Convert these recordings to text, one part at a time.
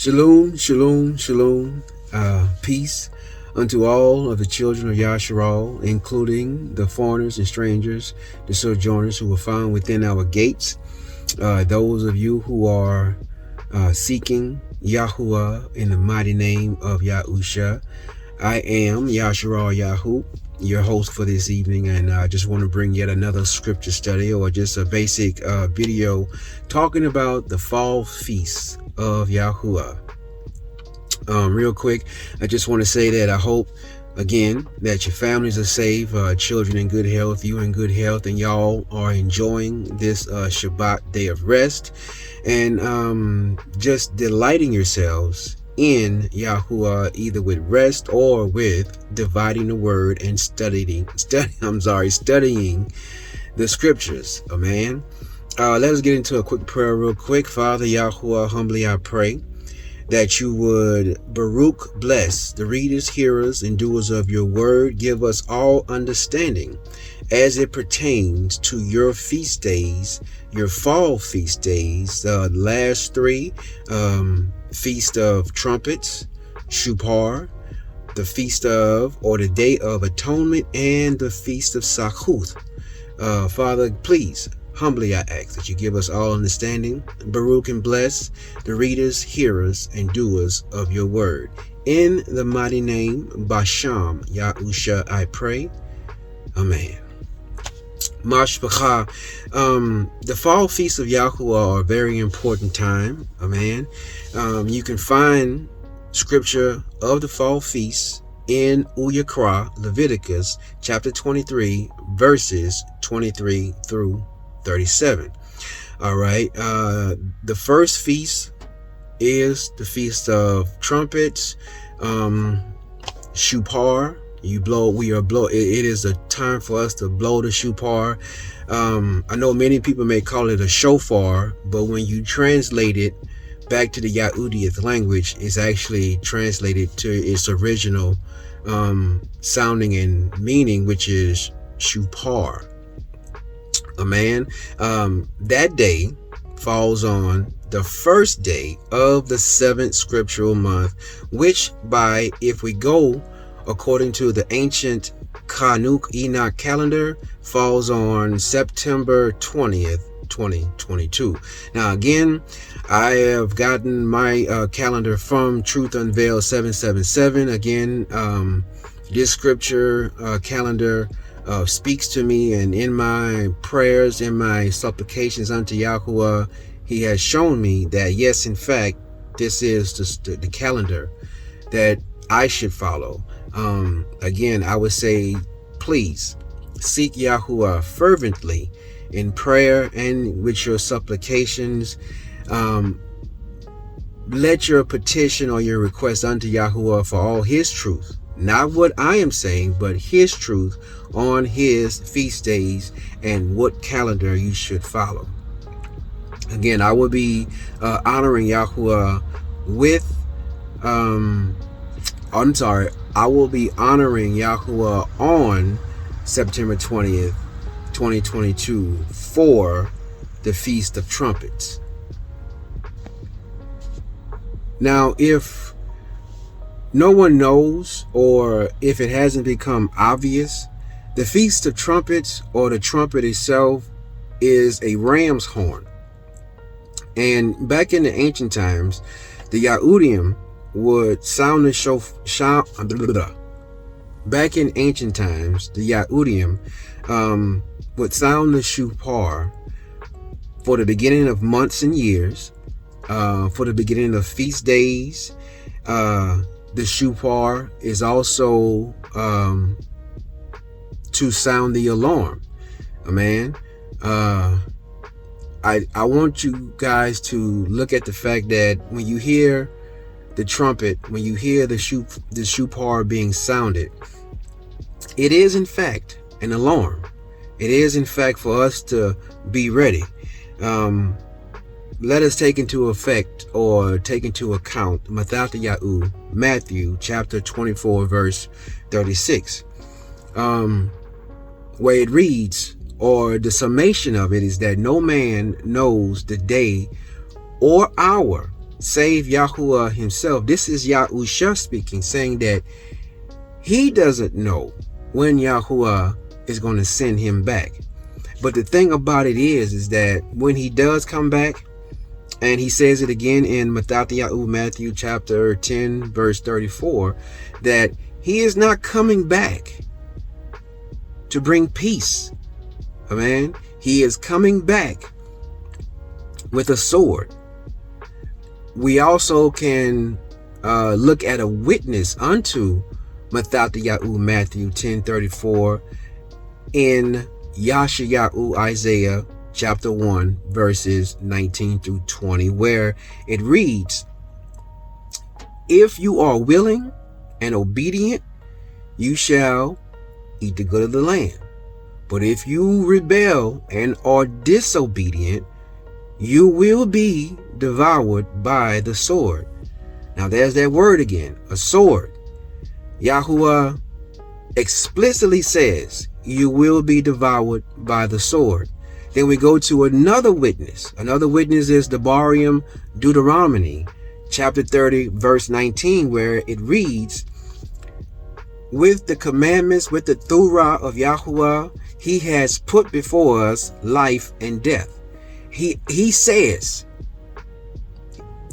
Shalom, shalom, shalom. Peace unto all of the children of Yasha'Yahu, including the foreigners and strangers, the sojourners who are found within our gates. Those of you who are seeking Yahuah in the mighty name of Yahusha. I am Yasha'Yahu, your host for this evening, and I just want to bring yet another scripture study or just a basic video talking about the fall feast of Yahuah. Real quick, I just want to say that I hope again that your families are safe, children in good health, you in good health, and y'all are enjoying this Shabbat day of rest and just delighting yourselves in Yahuah, either with rest or with dividing the word and studying the scriptures. Amen. Let us get into a quick prayer real quick. Father Yahuah, humbly I pray that you would Baruch bless the readers, hearers, and doers of your word. Give us all understanding as it pertains to your feast days, your fall feast days, the last three, Feast of Trumpets, Shu'par, the Feast of, or the Day of Atonement, and the Feast of Sachuth. Father, please, humbly I ask that you give us all understanding, Baruch, and bless the readers, hearers, and doers of your word. In the mighty name, Basham Yahusha, I pray. Amen. Mashpacha. The fall feast of Yahuah are a very important time. Amen. You can find scripture of the fall feast in Uyakra, Leviticus chapter 23, verses 23 through 37. All right. The first feast is the Feast of Trumpets, Shu'par. It is a time for us to blow the Shu'par. I know many people may call it a shofar, but when you translate it back to the Yahudym language, it's actually translated to its original sounding and meaning, which is Shu'par. Amen. That day falls on the first day of the 7th scriptural month, which if we go according to the ancient Kanuk Enoch calendar, falls on September 20th, 2022. Now again, I have gotten my calendar from Truth Unveiled 777. Again, this scripture calendar speaks to me, and in my prayers, in my supplications unto Yahuah, he has shown me that yes, in fact, this is the calendar that I should follow. Again, I would say, please seek Yahuah fervently in prayer and with your supplications. Let your petition or your request unto Yahuah for all his truth, not what I am saying, but his truth on his feast days and what calendar you should follow. Again, I will be honoring Yahuah with I will be honoring Yahuah on September 20th, 2022 for the Feast of Trumpets. Now, if no one knows, or if it hasn't become obvious, the Feast of Trumpets, or the trumpet itself, is a ram's horn. And back in the ancient times, the Yahudym would sound the shofar. Back in ancient times, the Yahudym would sound the Shu'par for the beginning of months and years, for the beginning of feast days. The Shu'par is also to sound the alarm. Amen. I want you guys to look at the fact that when you hear the trumpet, when you hear the Shu'par being sounded, it is in fact an alarm. It is in fact for us to be ready. Let us take into account Matthew chapter 24 verse 36, where it reads, or the summation of it is that no man knows the day or hour save Yahuwah himself. This is Yahusha speaking, saying that he doesn't know when Yahuwah is going to send him back. But the thing about it is that when he does come back, and he says it again in Matthew chapter 10, verse 34, that he is not coming back to bring peace. Amen. He is coming back with a sword. We also can look at a witness unto Matthew 10:34 in Yasha'Yahu, Isaiah chapter 1, verses 19 through 20, where it reads, "If you are willing and obedient, you shall eat the good of the land. But if you rebel and are disobedient, you will be devoured by the sword." Now there's that word again, a sword. Yahuwah explicitly says, you will be devoured by the sword. Then we go to another witness. Another witness is Dabarym, Deuteronomy, chapter 30, verse 19, where it reads, "With the commandments, with the Torah of Yahuwah, he has put before us life and death." He says,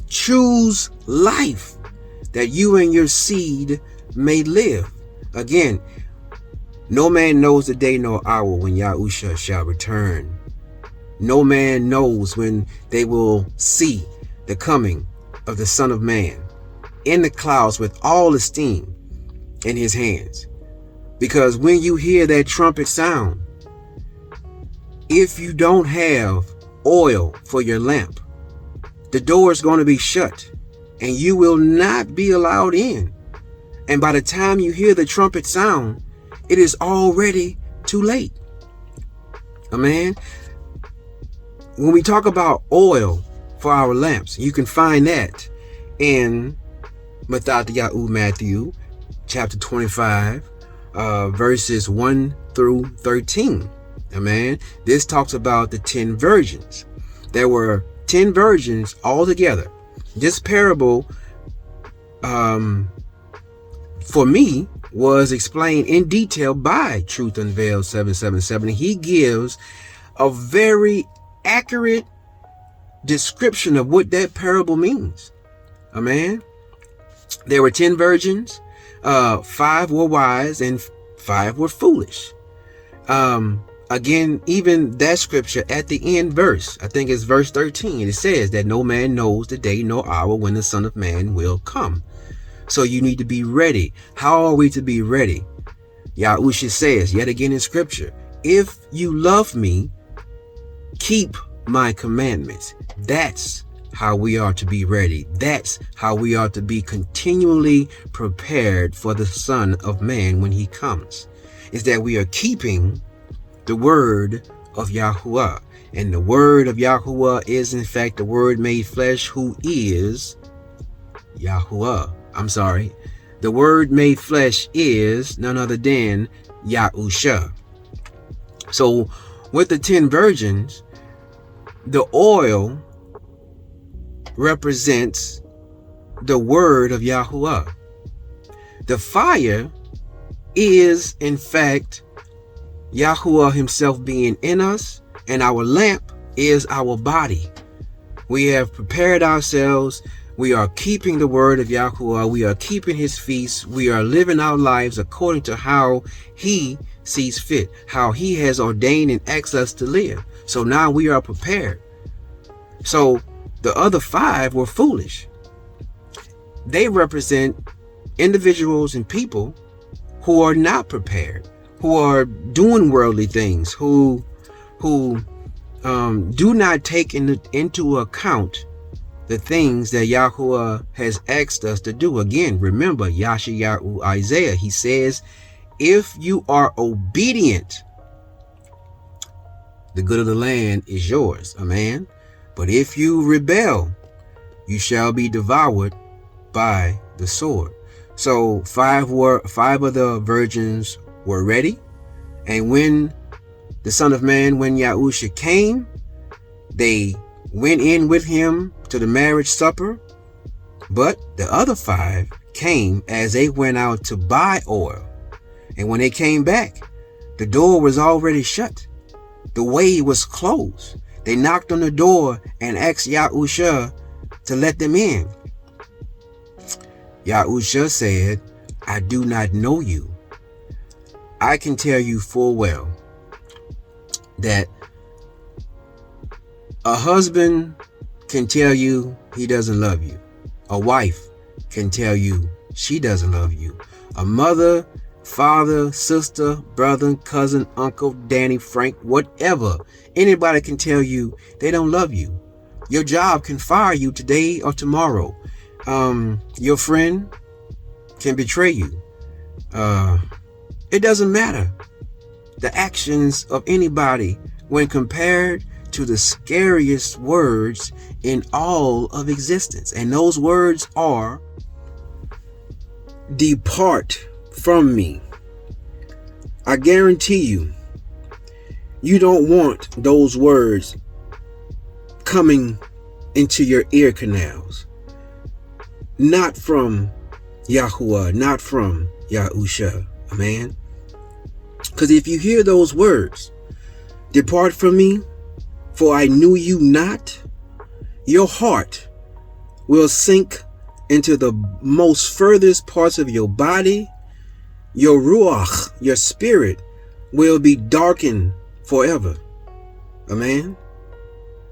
choose life that you and your seed may live. Again, no man knows the day nor hour when Yahusha shall return. No man knows when they will see the coming of the Son of Man in the clouds with all esteem in his hands. Because when you hear that trumpet sound, if you don't have oil for your lamp, the door is going to be shut and you will not be allowed in. And by the time you hear the trumpet sound, it is already too late. Amen. When we talk about oil for our lamps, you can find that in Matthew chapter 25, verses 1 through 13. Amen. This talks about the 10 virgins. There were 10 virgins altogether. This parable, for me, was explained in detail by Truth Unveiled 777. He gives a very accurate description of what that parable means. Amen. There were 10 virgins. 5 were wise and 5 were foolish. Again, even that scripture at the end verse, I think it's verse 13, it says that no man knows the day nor hour when the Son of Man will come. So you need to be ready. How are we to be ready? Yahusha says yet again in scripture, if you love me, keep my commandments. That's how we are to be ready. That's how we are to be continually prepared for the Son of Man when he comes. Is that we are keeping the word of Yahuwah. And the word of Yahuwah is in fact the word made flesh, who is Yahuwah. The word made flesh is none other than Yahusha. So with the 10 virgins, the oil represents the word of Yahuwah. The fire is in fact Yahuwah himself being in us, and our lamp is our body. We have prepared ourselves. We are keeping the word of Yahuwah. We are keeping his feasts. We are living our lives according to how he sees fit, how he has ordained and asked us to live. So now we are prepared. So the other 5 were foolish. They represent individuals and people who are not prepared, who are doing worldly things, who do not take into account the things that Yahuwah has asked us to do. Again, remember Yasha'Yahu, Isaiah, he says, if you are obedient, the good of the land is yours. Amen. But if you rebel, you shall be devoured by the sword. So 5 of the virgins were ready. And when the Son of Man, when Yahusha came, they went in with him to the marriage supper. But the other 5 came as they went out to buy oil. And when they came back, the door was already shut. The way was closed. They knocked on the door and asked Yahusha to let them in. Yahusha said, I do not know you. I can tell you full well that a husband can tell you he doesn't love you. A wife can tell you she doesn't love you. A mother, father, sister, brother, cousin, uncle, Danny, Frank, whatever. Anybody can tell you they don't love you. Your job can fire you today or tomorrow. Your friend can betray you. It doesn't matter. The actions of anybody when compared to the scariest words in all of existence. And those words are, depart from me. I guarantee you, you don't want those words coming into your ear canals. Not from Yahuah, not from Yahusha, man. Because if you hear those words, depart from me, for I knew you not, your heart will sink into the most furthest parts of your body. Your ruach, your spirit, will be darkened forever. Amen.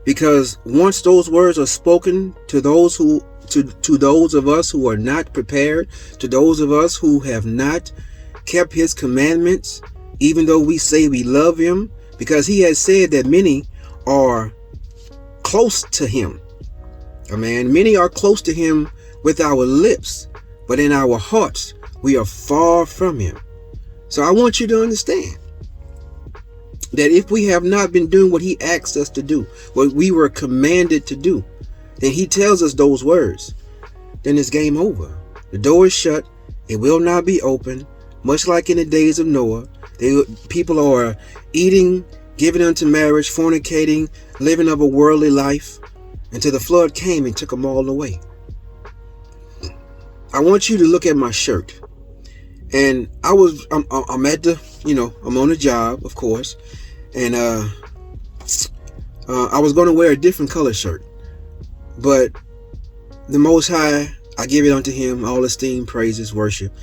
Because once those words are spoken to those who, to those of us who are not prepared, to those of us who have not kept his commandments, even though we say we love him, because he has said that many are close to him. Amen. Many are close to him with our lips, but in our hearts, we are far from him. So I want you to understand that if we have not been doing what he asked us to do, what we were commanded to do, then he tells us those words, then it's game over. The door is shut. It will not be open. Much like in the days of Noah, people are eating, giving unto marriage, fornicating, living of a worldly life, until the flood came and took them all away. I want you to look at my shirt. And I'm at the, I'm on a job, of course. And I was going to wear a different color shirt. But the Most High, I give it unto him, all esteem, praises, worship.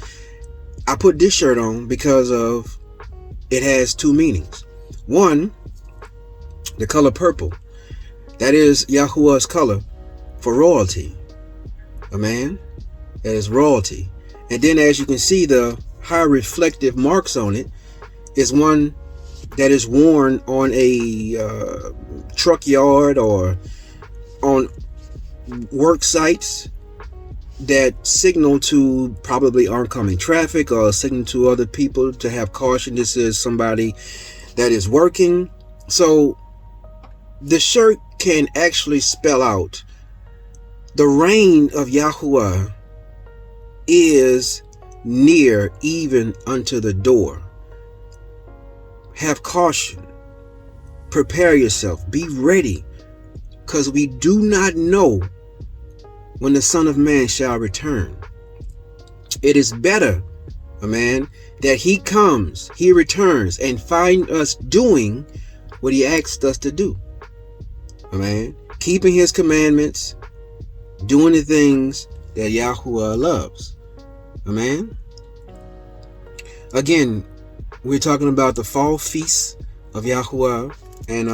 I put this shirt on because of, it has 2 meanings. One, the color purple. That is Yahuwah's color for royalty. Amen. That is royalty. And then as you can see, the high reflective marks on it is one that is worn on a truck yard or on work sites that signal to probably oncoming traffic or signal to other people to have caution. This is somebody that is working. So the shirt can actually spell out the reign of Yahuwah is near, even unto the door. Have caution. Prepare yourself. Be ready. Because we do not know when the Son of Man shall return. It is better, that he comes, he returns, and find us doing what he asked us to do. Keeping his commandments, doing the things that Yahuwah loves. Again, we're talking about the fall feasts of Yahuwah, and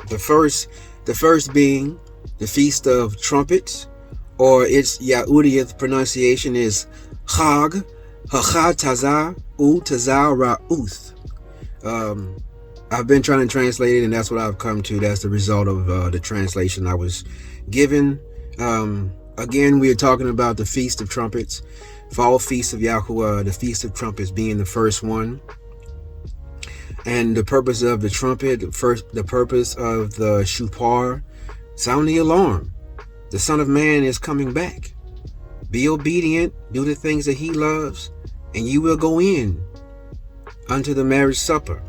the first being the Feast of Trumpets, or its Yahudym pronunciation is Chag Tazah U Tazah Ra'uth. I've been trying to translate it, and that's what I've come to. That's the result of the translation I was given. Again, we are talking about the Feast of Trumpets, Fall Feast of Yahuwah, the Feast of Trumpets being the first one. And the purpose of the trumpet, the purpose of the Shu'par, sound the alarm. The Son of Man is coming back. Be obedient, do the things that he loves, and you will go in unto the marriage supper.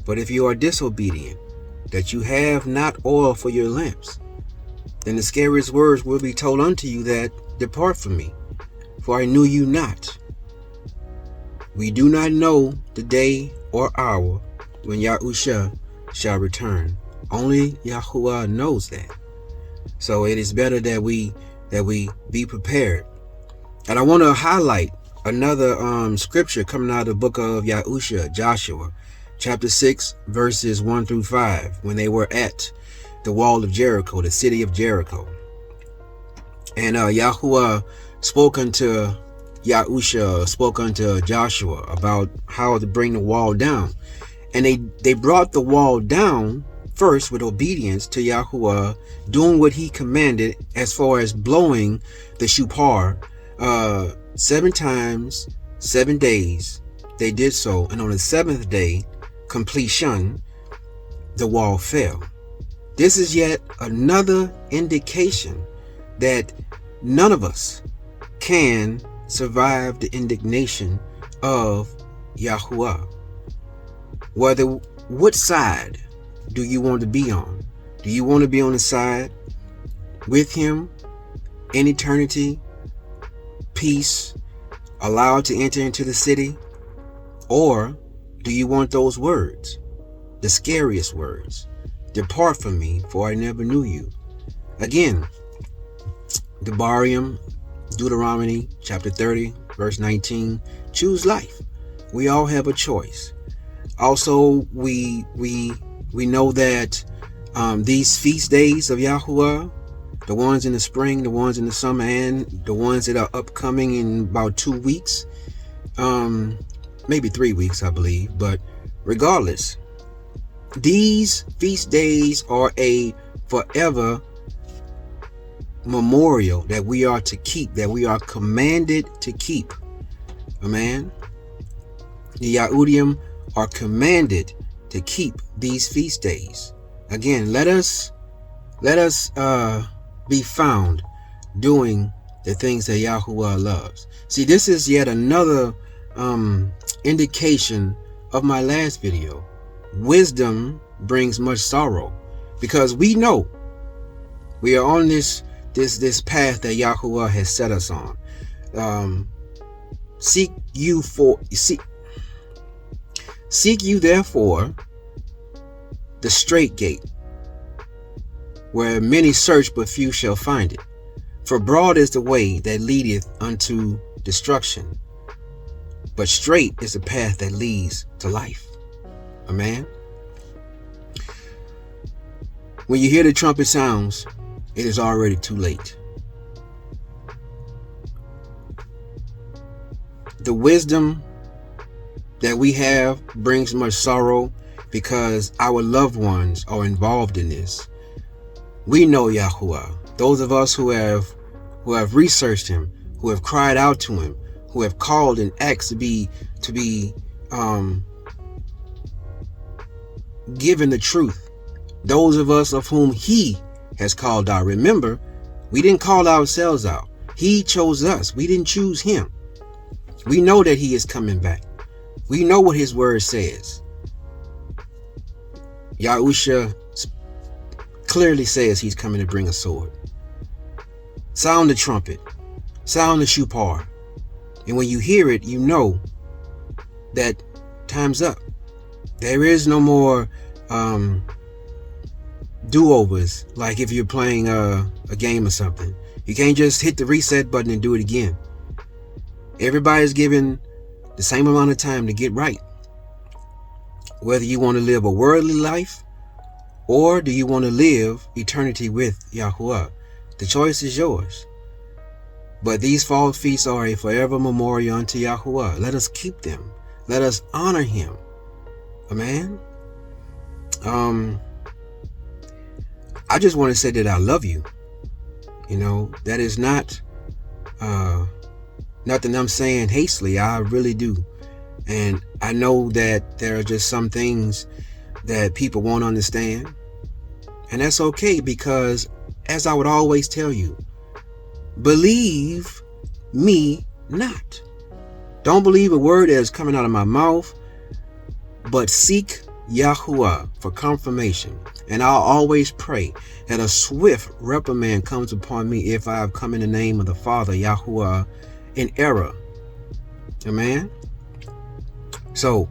But if you are disobedient, that you have not oil for your lamps, then the scariest words will be told unto you that depart from me, for I knew you not. We do not know the day or hour when Yahusha shall return. Only Yahuah knows that. So it is better that we be prepared. And I want to highlight another scripture coming out of the book of Yahusha, Joshua, chapter 6, verses 1 through 5, when they were at the wall of Jericho, the city of Jericho. And Yahuah spoke unto Yahusha, spoke unto Joshua about how to bring the wall down. And they brought the wall down first with obedience to Yahuah, doing what he commanded as far as blowing the Shu'par 7 times, 7 days. They did so. And on the 7th day, completion, the wall fell. This is yet another indication that none of us can survive the indignation of Yahuah. What side do you want to be on? Do you want to be on the side with him in eternity, peace, allowed to enter into the city? Or do you want those words, the scariest words? Depart from me, for I never knew you. Again, Dabarym, Deuteronomy chapter 30, verse 19. Choose life. We all have a choice. Also, we know that these feast days of Yahuah, the ones in the spring, the ones in the summer, and the ones that are upcoming in about 2 weeks, maybe 3 weeks, I believe. But regardless, these feast days are a forever memorial that we are to keep, that we are commanded to keep. Amen. The Yahudym are commanded to keep these feast days. Again, let us be found doing the things that Yahuah loves. See, this is yet another indication of my last video. Wisdom brings much sorrow, because we know we are on this path that Yahuah has set us on. Seek you therefore the straight gate, where many search but few shall find it. For broad is the way that leadeth unto destruction, but straight is the path that leads to life. Amen. When you hear the trumpet sounds, it is already too late. The wisdom that we have brings much sorrow, because our loved ones are involved in this. We know Yahuah. Those of us who have researched him, who have cried out to him, who have called and asked to be given the truth. Those of us of whom he has called out. Remember, we didn't call ourselves out. He chose us. We didn't choose him. We know that he is coming back. We know what his word says. Yahusha clearly says he's coming to bring a sword. Sound the trumpet. Sound the Shu'par. And when you hear it, you know that time's up. There is no more do-overs, like if you're playing a game or something. You can't just hit the reset button and do it again. Everybody's given the same amount of time to get right. Whether you want to live a worldly life, or do you want to live eternity with Yahuah? The choice is yours. But these fall feasts are a forever memorial unto Yahuah. Let us keep them. Let us honor him. Amen. I just want to say that I love you. You know, that is not nothing I'm saying hastily. I really do. And I know that there are just some things that people won't understand. And that's okay, because as I would always tell you, believe me not. Don't believe a word that is coming out of my mouth, but seek Yahuah for confirmation, and I'll always pray that a swift reprimand comes upon me if I have come in the name of the Father, Yahuah, in error. Amen. So,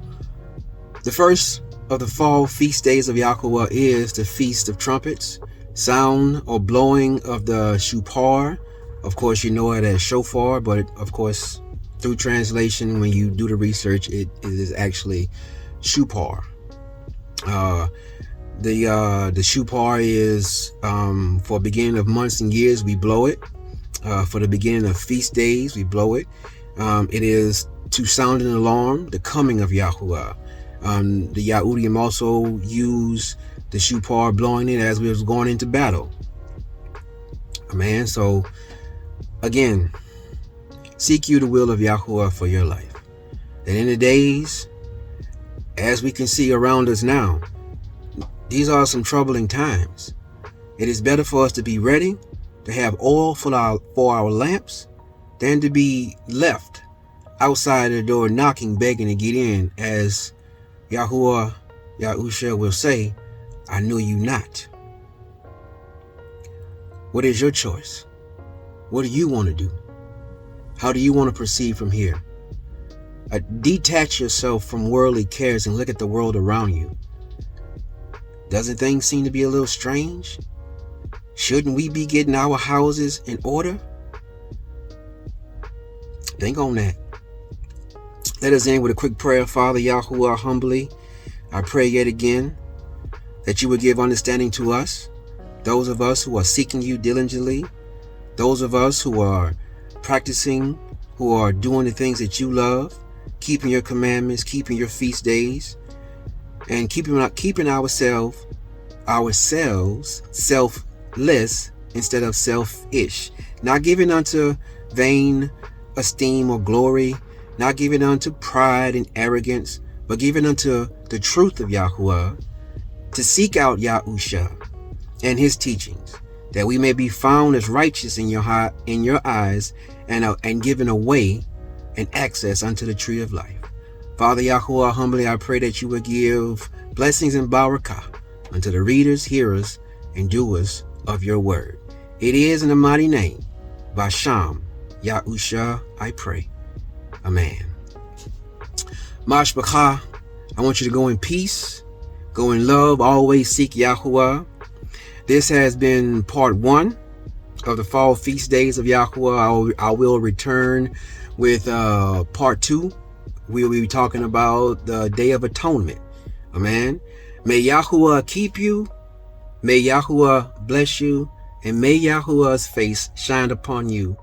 the first of the fall feast days of Yahuah is the Feast of Trumpets, sound or blowing of the Shu'par. Of course, you know it as Shofar, but of course, through translation, when you do the research, it is actually Shu'par. The Shu'par is for beginning of months and years, we blow it. For the beginning of feast days, we blow it. It is to sound an alarm, the coming of Yahuah. The Yahudym also use the Shu'par, blowing it as we was going into battle. Amen. So again, seek you the will of Yahuah for your life. And in the days, as we can see around us now, these are some troubling times. It is better for us to be ready, to have oil for our lamps, than to be left outside the door knocking, begging to get in, as Yahusha will say, I knew you not. What is your choice? What do you want to do? How do you want to proceed from here? Detach yourself from worldly cares and look at the world around you. Doesn't things seem to be a little strange? Shouldn't we be getting our houses in order? Think on that. Let us end with a quick prayer. Father Yahuah, humbly, I pray yet again that you would give understanding to us, those of us who are seeking you diligently, those of us who are practicing, who are doing the things that you love, keeping your commandments, keeping your feast days, and keeping ourselves selfless instead of selfish, not giving unto vain esteem or glory, not giving unto pride and arrogance, but giving unto the truth of Yahuah, to seek out Yahusha and his teachings, that we may be found as righteous in your eyes, and given away and access unto the tree of life. Father Yahuah, humbly I pray that you would give blessings and barakah unto the readers, hearers, and doers of your word. It is in the mighty name, Basham Yahusha, I pray. Amen. Mashbachah, I want you to go in peace, go in love, always seek Yahuah. This has been part 1 of the fall feast days of Yahuah. I will return with part 2. We'll be talking about the Day of Atonement. Amen. May Yahuah keep you. May Yahuah bless you. And may Yahuah's face shine upon you